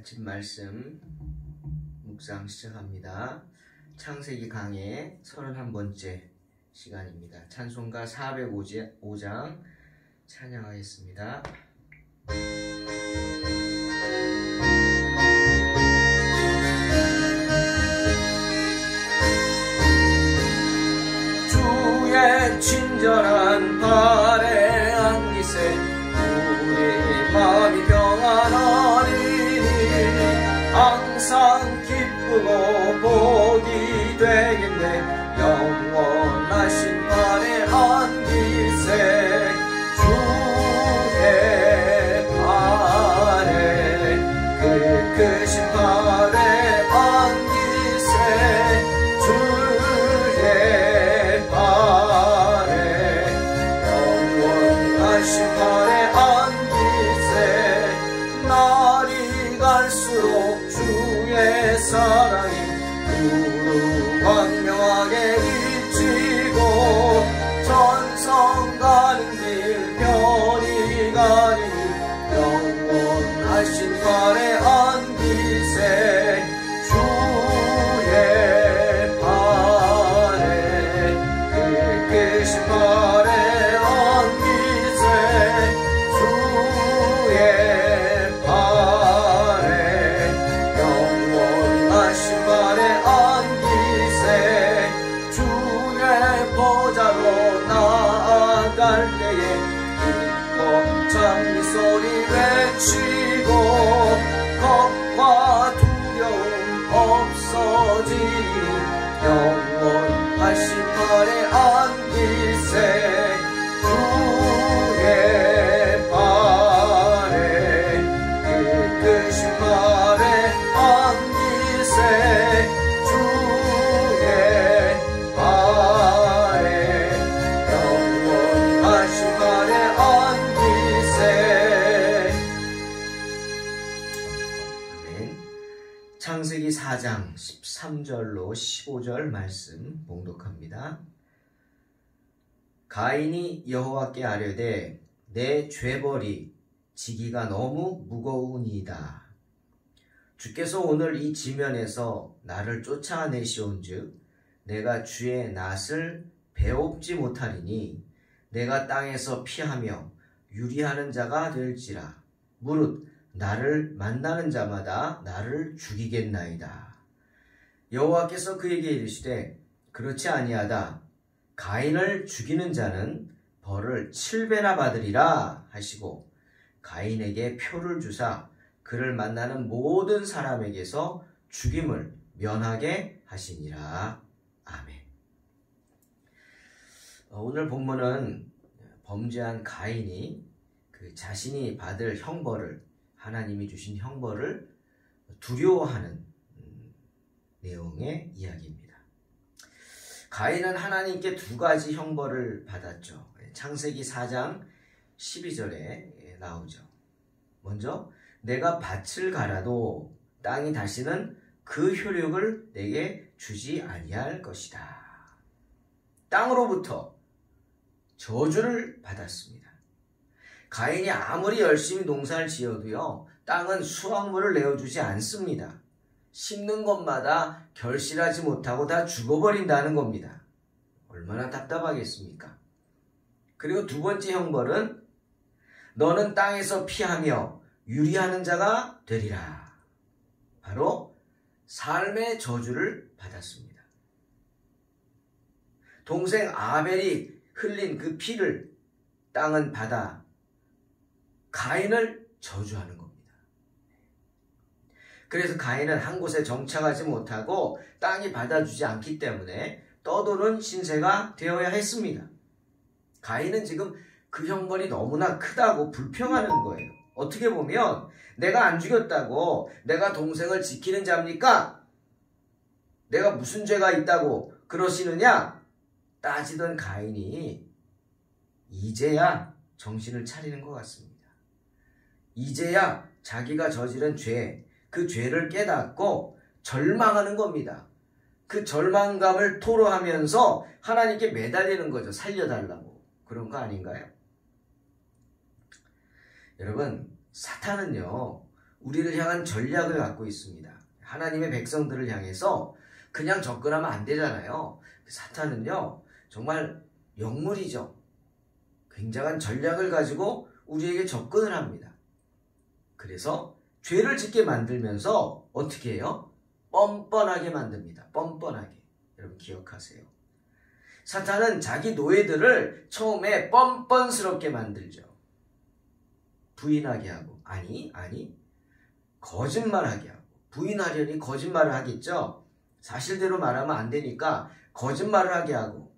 아침 말씀 묵상 시작합니다. 창세기 강의 31번째 시간입니다. 찬송가 405장 찬양하겠습니다. 주의 친절한 발에 안기세 우리 마음이 평안하리니 항상 기쁘고 복이 되겠네. 영원하신 발에 안기세 주의 발에 크신 발에 안기세 주의 발에 영원하신 발에 안기세 날이 갈수록 주의 사랑이 두루 광명하게 비치고 전성 가는 길 별이 가리니 영원하신 발에 안기세 주의 발에 크신 발에 안기세 주의 발에 영원하신 발에 안기세 주의 보좌로 나아갈 때에 기뻐 찬미 소리 외치고 겁과 두려움 없어지니 영원하신 발에 안기세 주의 발에 크신 발에 안기세 주의 발에 영원하신 발에 안기세. 아멘. 창세기 4장 13절로 15절 말씀 봉독합니다. 가인이 여호와께 아뢰되 내 죄벌이 지기가 너무 무거우니이다. 주께서 오늘 이 지면에서 나를 쫓아내시온즉 내가 주의 낯을 배웁지 못하리니 내가 땅에서 피하며 유리하는 자가 될지라. 무릇 나를 만나는 자마다 나를 죽이겠나이다. 여호와께서 그에게 이르시되 그렇지 아니하다. 가인을 죽이는 자는 벌을 7배나 받으리라 하시고 가인에게 표를 주사 그를 만나는 모든 사람에게서 죽임을 면하게 하시니라. 아멘. 오늘 본문은 범죄한 가인이 그 자신이 받을 형벌을, 하나님이 주신 형벌을 두려워하는 내용의 이야기입니다. 가인은 하나님께 두 가지 형벌을 받았죠. 창세기 4장 12절에 나오죠. 먼저 내가 밭을 갈아도 땅이 다시는 그 효력을 내게 주지 아니할 것이다. 땅으로부터 저주를 받았습니다. 가인이 아무리 열심히 농사를 지어도요, 땅은 수확물을 내어주지 않습니다. 심는 것마다 결실하지 못하고 다 죽어버린다는 겁니다. 얼마나 답답하겠습니까? 그리고 두 번째 형벌은 너는 땅에서 피하며 유리하는 자가 되리라. 바로 삶의 저주를 받았습니다. 동생 아벨이 흘린 그 피를 땅은 받아 가인을 저주하는 겁니다. 그래서 가인은 한 곳에 정착하지 못하고 땅이 받아주지 않기 때문에 떠도는 신세가 되어야 했습니다. 가인은 지금 그 형벌이 너무나 크다고 불평하는 거예요. 어떻게 보면 내가 안 죽였다고 내가 동생을 지키는 자입니까? 내가 무슨 죄가 있다고 그러시느냐? 따지던 가인이 이제야 정신을 차리는 것 같습니다. 이제야 자기가 저지른 죄, 그 죄를 깨닫고 절망하는 겁니다. 그 절망감을 토로하면서 하나님께 매달리는 거죠. 살려달라고. 그런 거 아닌가요? 여러분, 사탄은요, 우리를 향한 전략을 갖고 있습니다. 하나님의 백성들을 향해서 그냥 접근하면 안 되잖아요. 사탄은요, 정말 영물이죠. 굉장한 전략을 가지고 우리에게 접근을 합니다. 그래서 죄를 짓게 만들면서 어떻게 해요? 뻔뻔하게 만듭니다. 뻔뻔하게. 여러분 기억하세요. 사탄은 자기 노예들을 처음에 뻔뻔스럽게 만들죠. 부인하게 하고, 아니, 거짓말하게 하고, 부인하려니 거짓말을 하겠죠. 사실대로 말하면 안 되니까 거짓말을 하게 하고,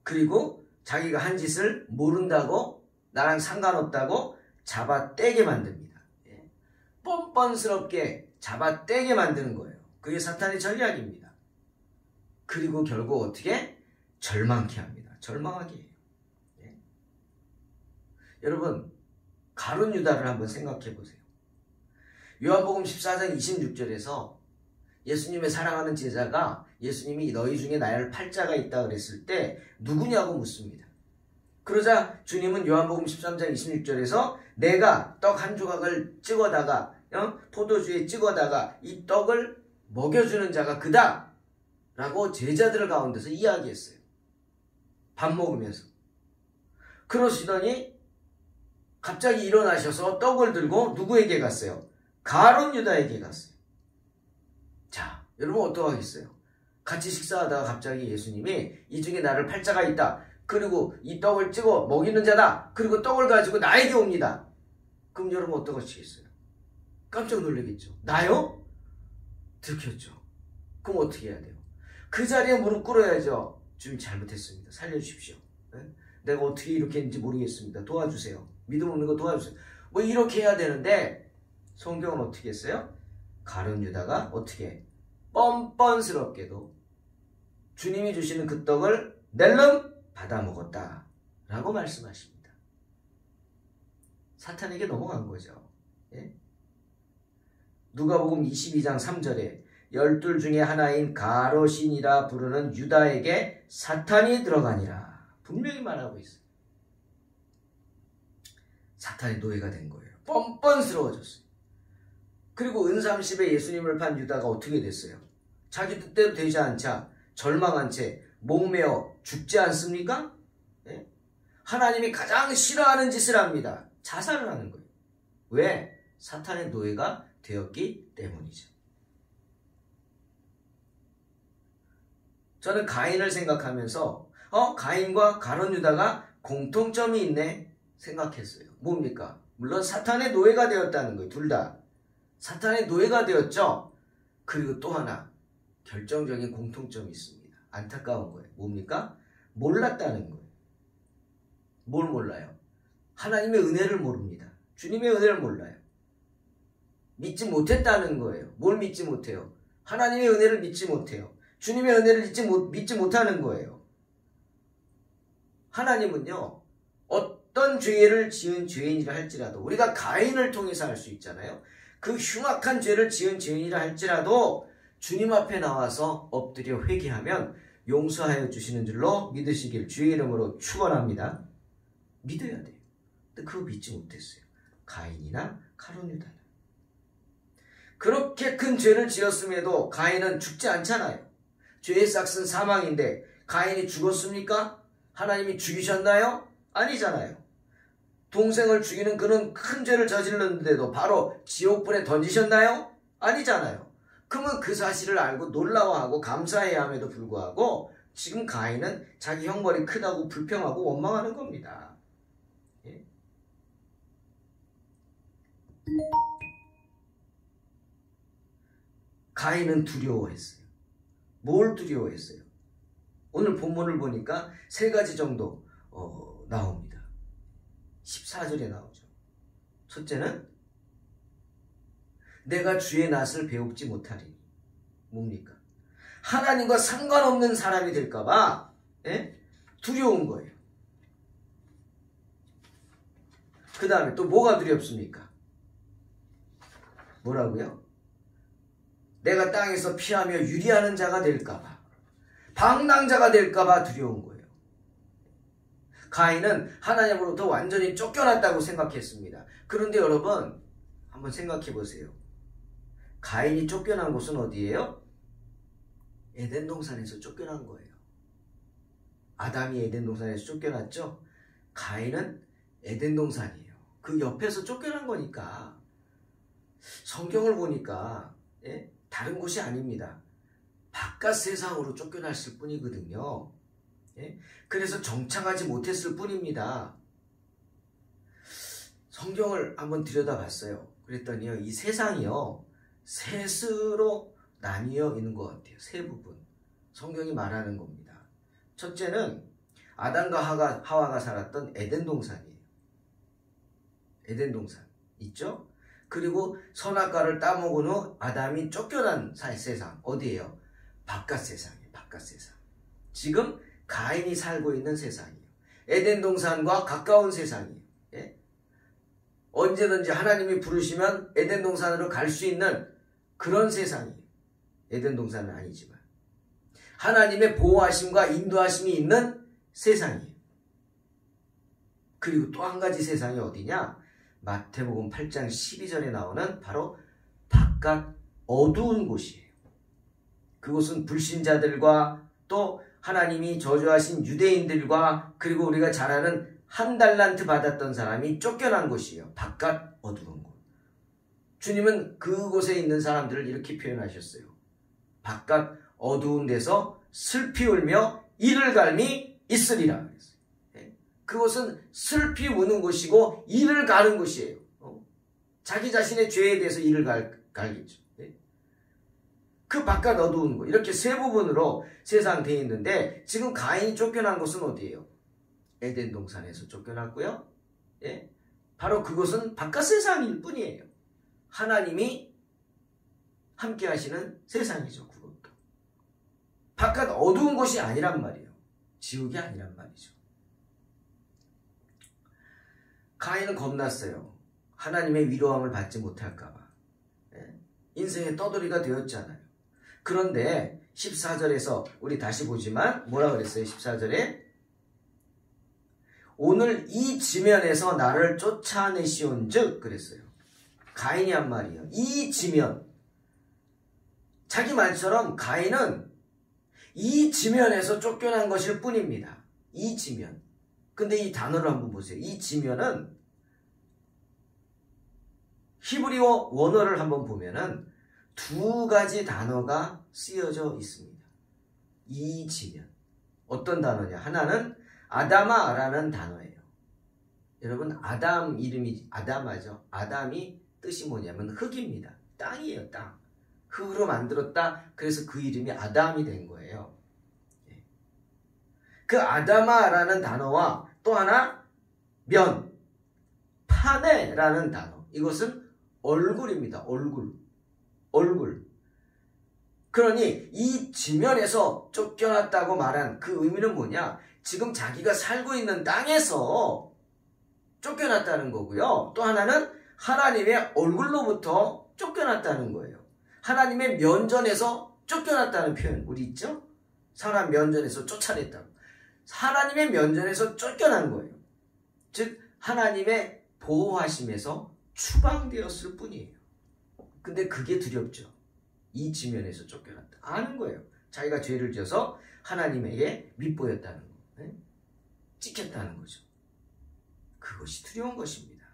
그리고 자기가 한 짓을 모른다고, 나랑 상관없다고 잡아떼게 만듭니다. 뻔뻔스럽게 잡아떼게 만드는 거예요. 그게 사탄의 전략입니다. 그리고 결국 어떻게? 절망케 합니다. 절망하게 해요. 여러분, 가룟 유다를 한번 생각해 보세요. 요한복음 14장 26절에서 예수님의 사랑하는 제자가 예수님이 너희 중에 나를 팔자가 있다 그랬을 때 누구냐고 묻습니다. 그러자 주님은 요한복음 13장 26절에서 내가 떡 한 조각을 찍어다가 포도주에 찍어다가 이 떡을 먹여주는 자가 그다 라고 제자들 가운데서 이야기했어요. 밥 먹으면서. 그러시더니 갑자기 일어나셔서 떡을 들고 누구에게 갔어요? 가룟 유다에게 갔어요. 자, 여러분 어떡하겠어요? 같이 식사하다가 갑자기 예수님이 이 중에 나를 팔자가 있다. 그리고 이 떡을 찍어 먹이는 자다. 그리고 떡을 가지고 나에게 옵니다. 그럼 여러분 어떡하시겠어요? 깜짝 놀라겠죠. 나요? 들켰죠. 그럼 어떻게 해야 돼요? 그 자리에 무릎 꿇어야죠. 주님 잘못했습니다. 살려주십시오. 네? 내가 어떻게 이렇게 했는지 모르겠습니다. 도와주세요. 믿음 없는 거 도와주세요. 뭐 이렇게 해야 되는데 성경은 어떻게 했어요? 가룟 유다가 어떻게 뻔뻔스럽게도 주님이 주시는 그 떡을 낼름 받아 먹었다 라고 말씀하십니다. 사탄에게 넘어간 거죠. 예? 누가복음 22장 3절에 12 중에 하나인 가롯신이라 부르는 유다에게 사탄이 들어가니라 분명히 말하고 있어요. 사탄의 노예가 된 거예요. 뻔뻔스러워졌어요. 그리고 은삼십에 예수님을 판 유다가 어떻게 됐어요? 자기 뜻대로 되지 않자 절망한 채 목매어 죽지 않습니까? 네? 하나님이 가장 싫어하는 짓을 합니다. 자살을 하는 거예요. 왜? 사탄의 노예가 되었기 때문이죠. 저는 가인을 생각하면서 가인과 가룟 유다가 공통점이 있네 생각했어요. 뭡니까? 물론 사탄의 노예가 되었다는 거예요. 둘 다. 사탄의 노예가 되었죠. 그리고 또 하나 결정적인 공통점이 있습니다. 안타까운 거예요. 뭡니까? 몰랐다는 거예요. 뭘 몰라요? 하나님의 은혜를 모릅니다. 주님의 은혜를 몰라요. 믿지 못했다는 거예요. 뭘 믿지 못해요? 하나님의 은혜를 믿지 못해요. 주님의 은혜를 믿지 못하는 거예요. 하나님은요, 어떤 죄를 지은 죄인이라 할지라도 우리가 가인을 통해서 할 수 있잖아요. 그 흉악한 죄를 지은 죄인이라 할지라도 주님 앞에 나와서 엎드려 회개하면 용서하여 주시는 줄로 믿으시길 주의 이름으로 축원합니다. 믿어야 돼요. 근데 그거 믿지 못했어요. 가인이나 가룟 유다는. 그렇게 큰 죄를 지었음에도 가인은 죽지 않잖아요. 죄의 싹은 사망인데 가인이 죽었습니까? 하나님이 죽이셨나요? 아니잖아요. 동생을 죽이는 그는 큰 죄를 저질렀는데도 바로 지옥불에 던지셨나요? 아니잖아요. 그러면 그 사실을 알고 놀라워하고 감사해야 함에도 불구하고 지금 가인은 자기 형벌이 크다고 불평하고 원망하는 겁니다. 예? 가인은 두려워했어요. 뭘 두려워했어요? 오늘 본문을 보니까 세 가지 정도 나옵니다. 14절에 나오죠. 첫째는 내가 주의 낯을 배웁지 못하리니. 뭡니까? 하나님과 상관없는 사람이 될까봐 두려운 거예요. 그 다음에 또 뭐가 두렵습니까? 뭐라고요? 내가 땅에서 피하며 유리하는 자가 될까봐, 방랑자가 될까봐 두려운 거예요. 가인은 하나님으로부터 완전히 쫓겨났다고 생각했습니다. 그런데 여러분, 한번 생각해 보세요. 가인이 쫓겨난 곳은 어디예요? 에덴 동산에서 쫓겨난 거예요. 아담이 에덴 동산에서 쫓겨났죠? 가인은 에덴 동산이에요. 그 옆에서 쫓겨난 거니까. 성경을 보니까 다른 곳이 아닙니다. 바깥 세상으로 쫓겨났을 뿐이거든요. 그래서 정착하지 못했을 뿐입니다. 성경을 한번 들여다봤어요. 그랬더니요, 이 세상이요, 셋으로 나뉘어 있는 것 같아요. 세 부분. 성경이 말하는 겁니다. 첫째는 아담과 하와가 살았던 에덴 동산이에요. 에덴 동산 있죠? 그리고 선악과를 따먹은 후 아담이 쫓겨난 세상. 어디예요? 바깥 세상이에요. 바깥 세상. 지금 가인이 살고 있는 세상이에요. 에덴 동산과 가까운 세상이에요. 언제든지 하나님이 부르시면 에덴 동산으로 갈 수 있는 그런 세상이에요. 에덴 동산은 아니지만 하나님의 보호하심과 인도하심이 있는 세상이에요. 그리고 또 한 가지 세상이 어디냐? 마태복음 8장 12절에 나오는 바로 바깥 어두운 곳이에요. 그곳은 불신자들과 또 하나님이 저주하신 유대인들과 그리고 우리가 잘 아는 한 달란트 받았던 사람이 쫓겨난 곳이에요. 바깥 어두운 곳. 주님은 그곳에 있는 사람들을 이렇게 표현하셨어요. 바깥 어두운 데서 슬피 울며 이를 갈미 있으리라 그랬어요. 그곳은 슬피 우는 곳이고 이를 가는 곳이에요. 자기 자신의 죄에 대해서 이를 갈겠죠. 그 바깥 어두운 곳. 이렇게 세 부분으로 세상 되어 있는데 지금 가인이 쫓겨난 곳은 어디예요? 에덴 동산에서 쫓겨났고요. 바로 그곳은 바깥 세상일 뿐이에요. 하나님이 함께 하시는 세상이죠. 그것도. 바깥 어두운 곳이 아니란 말이에요. 지옥이 아니란 말이죠. 가인은 겁났어요. 하나님의 위로함을 받지 못할까 봐. 인생의 떠돌이가 되었잖아요. 그런데 14절에서 우리 다시 보지만 뭐라 그랬어요? 14절에 오늘 이 지면에서 나를 쫓아내시온즉 그랬어요. 가인이 한 말이에요. 이 지면. 자기 말처럼 가인은 이 지면에서 쫓겨난 것일 뿐입니다. 이 지면. 근데 이 단어를 한번 보세요. 이 지면은 히브리어 원어를 한번 보면은 두 가지 단어가 쓰여져 있습니다. 이 지면. 어떤 단어냐? 하나는 아다마라는 단어예요. 여러분, 아담 이름이 아다마죠. 아담이 뜻이 뭐냐면 흙입니다. 땅이에요, 땅. 흙으로 만들었다. 그래서 그 이름이 아담이 된 거예요. 그 아다마라는 단어와 또 하나 면, 파네라는 단어. 이것은 얼굴입니다. 얼굴. 그러니 이 지면에서 쫓겨났다고 말한 그 의미는 뭐냐? 지금 자기가 살고 있는 땅에서 쫓겨났다는 거고요. 또 하나는 하나님의 얼굴로부터 쫓겨났다는 거예요. 하나님의 면전에서 쫓겨났다는 표현 우리 있죠? 사람 면전에서 쫓아냈다고. 하나님의 면전에서 쫓겨난 거예요. 즉 하나님의 보호하심에서 추방되었을 뿐이에요. 근데 그게 두렵죠. 이 지면에서 쫓겨났다. 아는 거예요. 자기가 죄를 지어서 하나님에게 밉보였다는 거. 찍혔다는 거죠. 그것이 두려운 것입니다.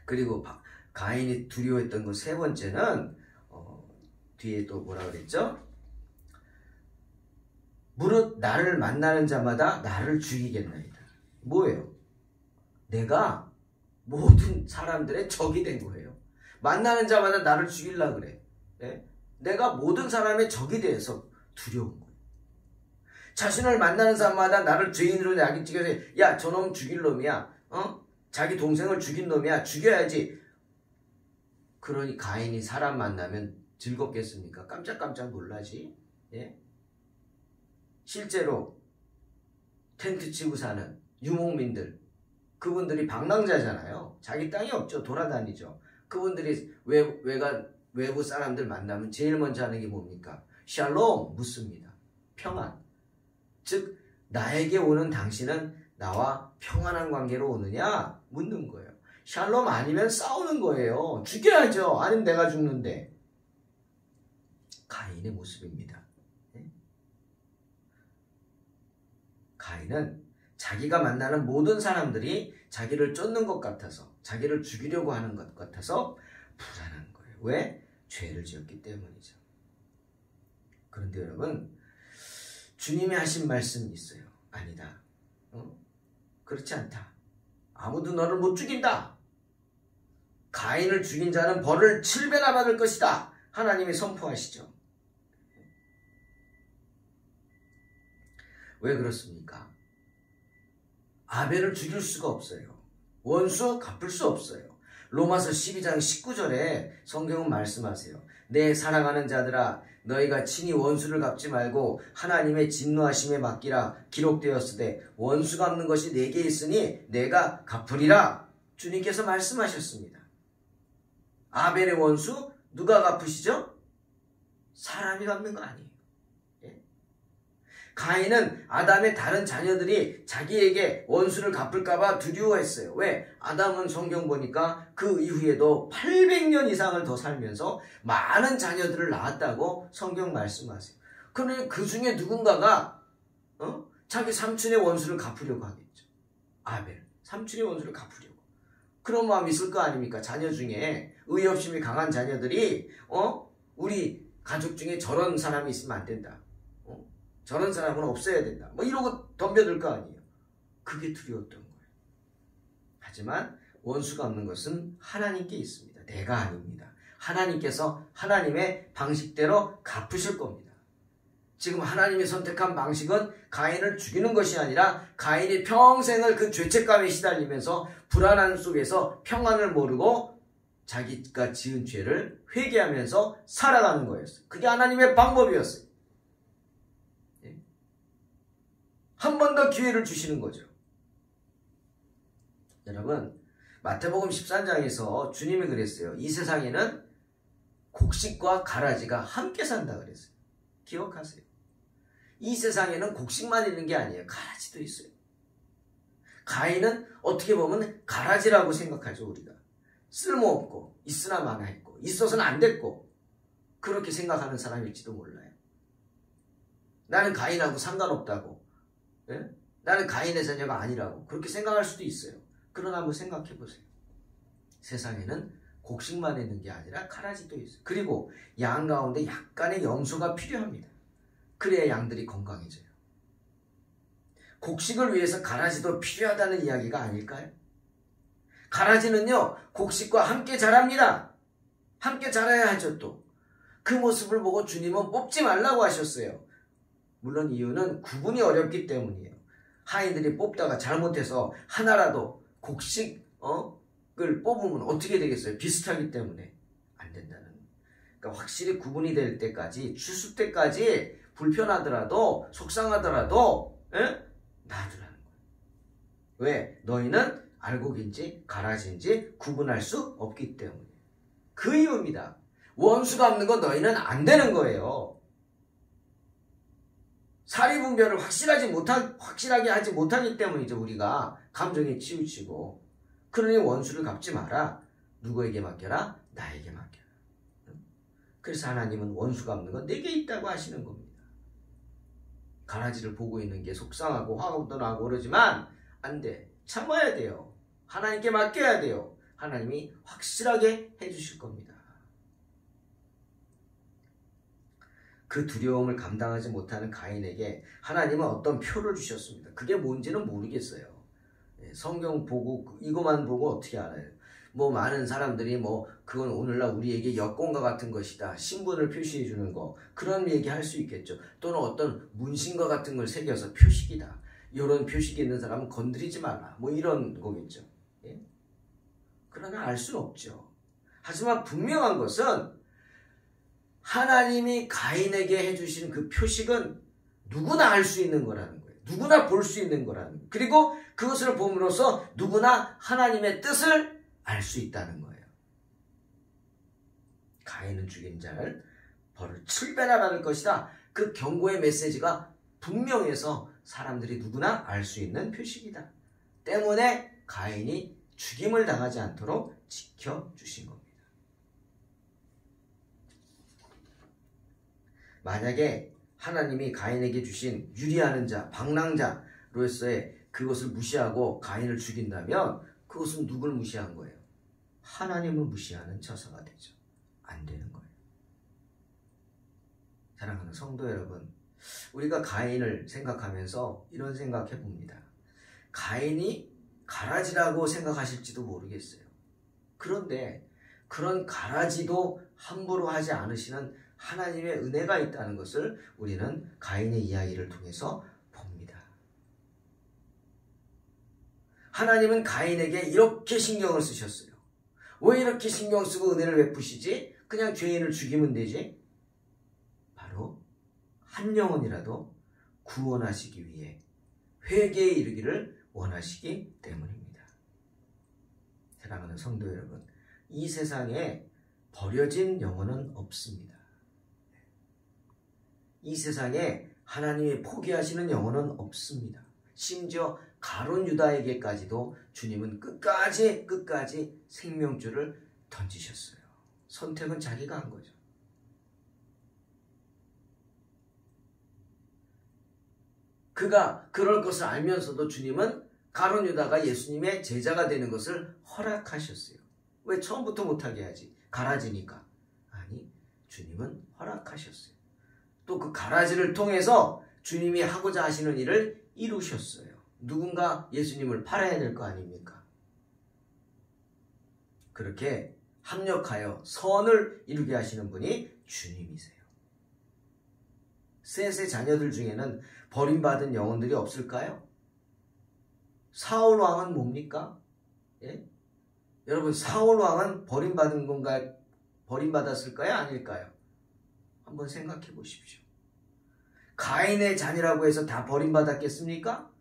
그리고 가인이 두려워했던 것 세 번째는 뒤에 또 뭐라 그랬죠? 무릇 나를 만나는 자마다 나를 죽이겠나이다. 뭐예요? 내가 모든 사람들의 적이 된 거예요. 만나는 자마다 나를 죽이려고 그래. 내가 모든 사람의 적이 돼서 두려운 거예요. 자신을 만나는 사람마다 나를 죄인으로 낙인 찍어서 야, 저놈 죽일 놈이야. 자기 동생을 죽인 놈이야. 죽여야지. 그러니 가인이 사람 만나면 즐겁겠습니까? 깜짝깜짝 놀라지. 실제로 텐트 치고 사는 유목민들, 그분들이 방랑자잖아요. 자기 땅이 없죠. 돌아다니죠. 그분들이 외부 사람들 만나면 제일 먼저 하는 게 뭡니까? 샬롬 묻습니다. 평안. 즉 나에게 오는 당신은 나와 평안한 관계로 오느냐 묻는 거예요. 샬롬 아니면 싸우는 거예요. 죽여야죠. 아니면 내가 죽는데. 가인의 모습입니다. 가인은 자기가 만나는 모든 사람들이 자기를 쫓는 것 같아서, 자기를 죽이려고 하는 것 같아서 불안한 거예요. 왜? 죄를 지었기 때문이죠. 그런데 여러분, 주님이 하신 말씀이 있어요. 아니다. 그렇지 않다. 아무도 너를 못 죽인다. 가인을 죽인 자는 벌을 7배나 받을 것이다. 하나님이 선포하시죠. 왜 그렇습니까? 아벨을 죽일 수가 없어요. 원수 갚을 수 없어요. 로마서 12장 19절에 성경은 말씀하세요. 내 사랑하는 자들아, 너희가 친히 원수를 갚지 말고 하나님의 진노하심에 맡기라. 기록되었으되 원수 갚는 것이 내게 있으니 내가 갚으리라. 주님께서 말씀하셨습니다. 아벨의 원수 누가 갚으시죠? 사람이 갚는 거 아니에요. 가인은 아담의 다른 자녀들이 자기에게 원수를 갚을까봐 두려워했어요. 왜? 아담은 성경 보니까 그 이후에도 800년 이상을 더 살면서 많은 자녀들을 낳았다고 성경 말씀하세요. 그러니 그 중에 누군가가 자기 삼촌의 원수를 갚으려고 하겠죠. 아벨, 삼촌의 원수를 갚으려고. 그런 마음이 있을 거 아닙니까? 자녀 중에 의협심이 강한 자녀들이 우리 가족 중에 저런 사람이 있으면 안 된다. 저런 사람은 없애야 된다. 뭐 이러고 덤벼들 거 아니에요. 그게 두려웠던 거예요. 하지만 원수가 없는 것은 하나님께 있습니다. 내가 아닙니다. 하나님께서 하나님의 방식대로 갚으실 겁니다. 지금 하나님이 선택한 방식은 가인을 죽이는 것이 아니라 가인이 평생을 그 죄책감에 시달리면서 불안함 속에서 평안을 모르고 자기가 지은 죄를 회개하면서 살아가는 거였어요. 그게 하나님의 방법이었어요. 한 번 더 기회를 주시는 거죠. 여러분, 마태복음 13장에서 주님이 그랬어요. 이 세상에는 곡식과 가라지가 함께 산다 그랬어요. 기억하세요. 이 세상에는 곡식만 있는 게 아니에요. 가라지도 있어요. 가인은 어떻게 보면 가라지라고 생각하죠. 우리가 쓸모없고 있으나 마나 있고 있어서는 안 됐고 그렇게 생각하는 사람일지도 몰라요. 나는 가인하고 상관없다고, 나는 가인의 자녀가 아니라고 그렇게 생각할 수도 있어요. 그러나 한번 생각해 보세요. 세상에는 곡식만 있는 게 아니라 가라지도 있어요. 그리고 양 가운데 약간의 염소가 필요합니다. 그래야 양들이 건강해져요. 곡식을 위해서 가라지도 필요하다는 이야기가 아닐까요? 가라지는요, 곡식과 함께 자랍니다. 함께 자라야 하죠. 또 그 모습을 보고 주님은 뽑지 말라고 하셨어요. 물론 이유는 구분이 어렵기 때문이에요. 하인들이 뽑다가 잘못해서 하나라도 곡식을 뽑으면 어떻게 되겠어요? 비슷하기 때문에 안 된다는. 그러니까 확실히 구분이 될 때까지, 추수 때까지 불편하더라도 속상하더라도 놔두라는 거예요. 왜? 너희는 알곡인지 가라지인지 구분할 수 없기 때문에. 그 이유입니다. 원수가 없는 거 너희는 안 되는 거예요. 사리분별을 확실하게 하지 못하기 때문이죠. 우리가 감정에 치우치고. 그러니 원수를 갚지 마라. 누구에게 맡겨라? 나에게 맡겨라. 그래서 하나님은 원수가 없는 건 내게 있다고 하시는 겁니다. 가라지를 보고 있는 게 속상하고 화가 나고 그러지만 안 돼. 참아야 돼요. 하나님께 맡겨야 돼요. 하나님이 확실하게 해주실 겁니다. 그 두려움을 감당하지 못하는 가인에게 하나님은 어떤 표를 주셨습니다. 그게 뭔지는 모르겠어요. 성경 보고 이것만 보고 어떻게 알아요? 뭐 많은 사람들이 그건 오늘날 우리에게 여권과 같은 것이다. 신분을 표시해 주는 거. 그런 얘기 할 수 있겠죠. 또는 어떤 문신과 같은 걸 새겨서 표식이다. 이런 표식이 있는 사람은 건드리지 마라. 이런 거겠죠. 예? 그러나 알 수는 없죠. 하지만 분명한 것은 하나님이 가인에게 해주신 그 표식은 누구나 알 수 있는 거라는 거예요. 누구나 볼 수 있는 거라는 거예요. 그리고 그것을 봄으로써 누구나 하나님의 뜻을 알 수 있다는 거예요. 가인은 죽인 자를 벌을 7배나 받을 것이다. 그 경고의 메시지가 분명해서 사람들이 누구나 알 수 있는 표식이다. 때문에 가인이 죽임을 당하지 않도록 지켜주신 겁니다. 만약에 하나님이 가인에게 주신 유리하는 자, 방랑자로서의 그것을 무시하고 가인을 죽인다면 그것은 누굴 무시한 거예요? 하나님을 무시하는 처사가 되죠. 안 되는 거예요. 사랑하는 성도 여러분, 우리가 가인을 생각하면서 이런 생각해 봅니다. 가인이 가라지라고 생각하실지도 모르겠어요. 그런데 그런 가라지도 함부로 하지 않으시는 하나님의 은혜가 있다는 것을 우리는 가인의 이야기를 통해서 봅니다. 하나님은 가인에게 이렇게 신경을 쓰셨어요. 왜 이렇게 신경 쓰고 은혜를 베푸시지? 그냥 죄인을 죽이면 되지? 바로 한 영혼이라도 구원하시기 위해 회개에 이르기를 원하시기 때문입니다. 사랑하는 성도 여러분, 이 세상에 버려진 영혼은 없습니다. 이 세상에 하나님이 포기하시는 영혼은 없습니다. 심지어 가룟 유다에게까지도 주님은 끝까지 생명줄을 던지셨어요. 선택은 자기가 한 거죠. 그가 그럴 것을 알면서도 주님은 가룟 유다가 예수님의 제자가 되는 것을 허락하셨어요. 왜 처음부터 못하게 하지? 가라지니까. 아니, 주님은 허락하셨어요. 또 그 가라지를 통해서 주님이 하고자 하시는 일을 이루셨어요. 누군가 예수님을 팔아야 될 거 아닙니까? 그렇게 합력하여 선을 이루게 하시는 분이 주님이세요. 셋의 자녀들 중에는 버림받은 영혼들이 없을까요? 사울 왕은 뭡니까? 예? 여러분, 사울 왕은 버림받은 건가요? 버림받았을까요? 아닐까요? 한번 생각해 보십시오. 가인의 자녀라고 해서 다 버림받았겠습니까?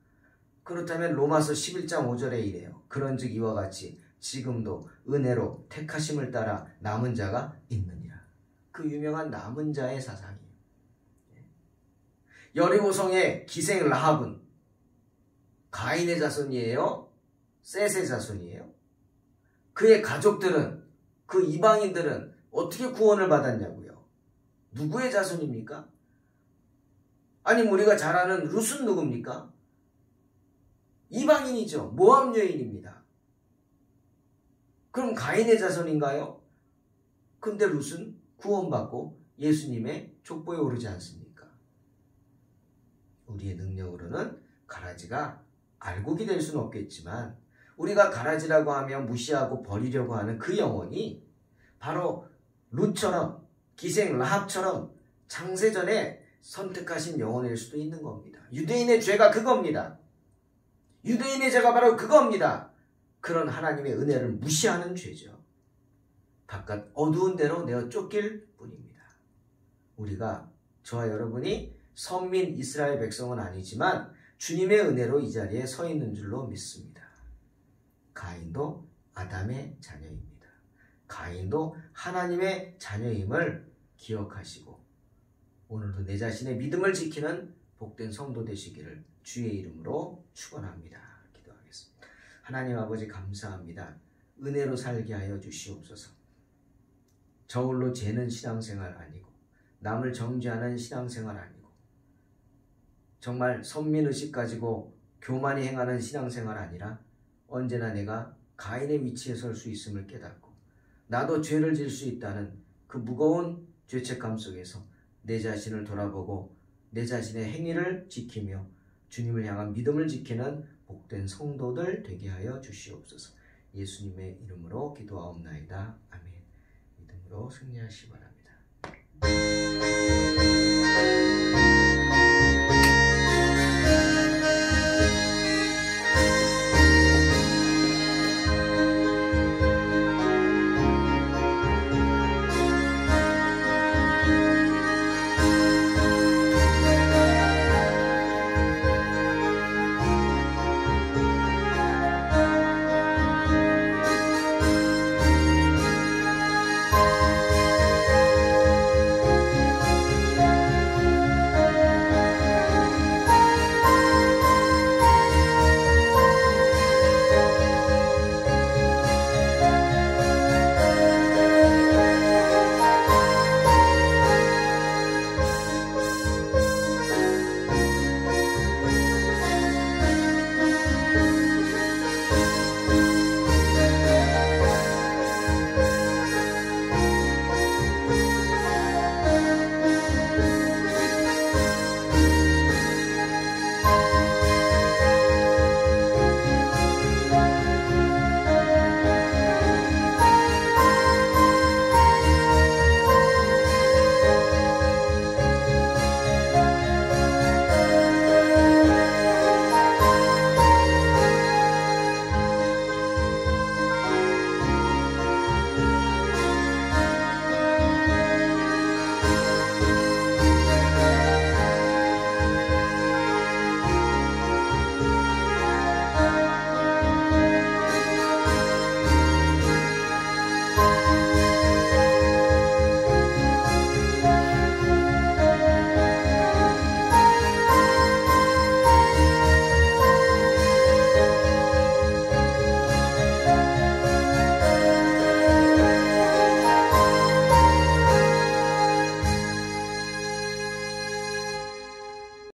그렇다면 로마서 11장 5절에 이래요. 그런즉 이와 같이 지금도 은혜로 택하심을 따라 남은 자가 있느니라. 그 유명한 남은 자의 사상이에요. 여리고성의 기생 라합은 가인의 자손이에요? 셋의 자손이에요? 그의 가족들은, 그 이방인들은 어떻게 구원을 받았냐고요? 누구의 자손입니까? 아니면 우리가 잘 아는 룻은 누굽니까? 이방인이죠. 모압 여인입니다. 그럼 가인의 자손인가요? 근데 룻은 구원받고 예수님의 족보에 오르지 않습니까? 우리의 능력으로는 가라지가 알곡이 될 수는 없겠지만 우리가 가라지라고 하며 무시하고 버리려고 하는 그 영혼이 바로 룻처럼 기생 라합처럼 창세전에 선택하신 영혼일 수도 있는 겁니다. 유대인의 죄가 그겁니다. 유대인의 죄가 바로 그겁니다. 그런 하나님의 은혜를 무시하는 죄죠. 바깥 어두운 데로 내어 쫓길 뿐입니다. 우리가, 저와 여러분이 선민 이스라엘 백성은 아니지만 주님의 은혜로 이 자리에 서 있는 줄로 믿습니다. 가인도 아담의 자녀입니다. 가인도 하나님의 자녀임을 기억하시고 오늘도 내 자신의 믿음을 지키는 복된 성도 되시기를 주의 이름으로 축원합니다. 기도하겠습니다. 하나님 아버지 감사합니다. 은혜로 살게 하여 주시옵소서. 저울로 재는 신앙생활 아니고 남을 정죄하는 신앙생활 아니고 정말 선민의식 가지고 교만히 행하는 신앙생활 아니라 언제나 내가 가인의 위치에 설 수 있음을 깨닫고 나도 죄를 질 수 있다는 그 무거운 죄책감 속에서 내 자신을 돌아보고 내 자신의 행위를 지키며 주님을 향한 믿음을 지키는 복된 성도들 되게 하여 주시옵소서. 예수님의 이름으로 기도하옵나이다. 아멘. 믿음으로 승리하시기 바랍니다.